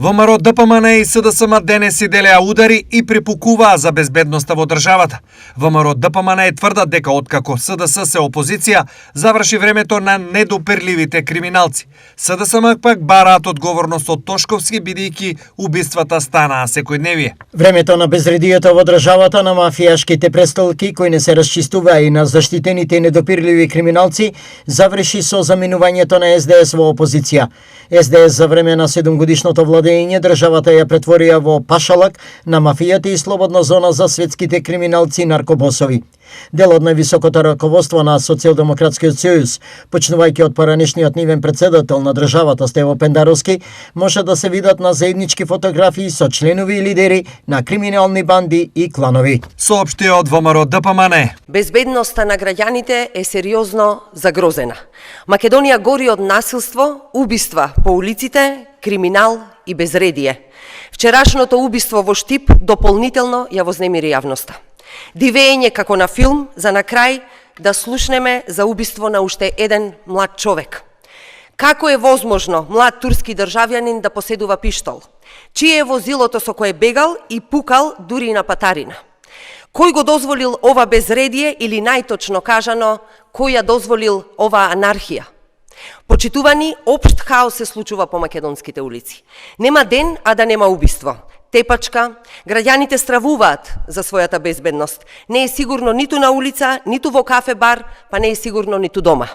ВМРО ДПМН и СДСМ денес си делеа удари и припукуваа за безбедноста во државата. ВМРО ДПМН тврдат дека откако СДС се опозиција, заврши времето на недопирливите криминалци. СДСМ пак бараат одговорност од Тошковски, бидејќи убиствата станаа секојдневие. Времето на безредијата во државата, на мафијашките престолки кои не се расчистуваа и на заштитените и недопирливи криминалци заврши со заминувањето на СДС во опозиција. СДС за време на 7-годишното владење државата ја претворија во пашалак на мафијата и слободна зона за светските криминалци и наркобосови. Дел од највисокото раководство на Социјалдемократскиот сојуз, почнувајќи од поранешниот нивен председател на државата Стево Пендаровски, може да се видат на заеднички фотографии со членови и лидери на криминални банди и кланови. Соопшти од ВМРО ДПМН. Безбедноста на граѓаните е сериозно загрозена. Македонија гори од насилство, убиства по улиците, криминал и безредие. Вчерашното убиство во Штип дополнително ја вознемири јавноста. Дивење како на филм, за на крај да слушнеме за убиство на уште еден млад човек. Како е возможно млад турски државјанин да поседува пиштол? Чие е возилото со кое бегал и пукал дури на патарина? Кој го дозволил ова безредие или најточно кажано, кој ја дозволил ова анархија? Почитувани, општ хаос се случува по македонските улици. Нема ден, а да нема убиство. Тепачка, граѓаните стравуваат за својата безбедност. Не е сигурно ниту на улица, ниту во кафе-бар, па не е сигурно ниту дома.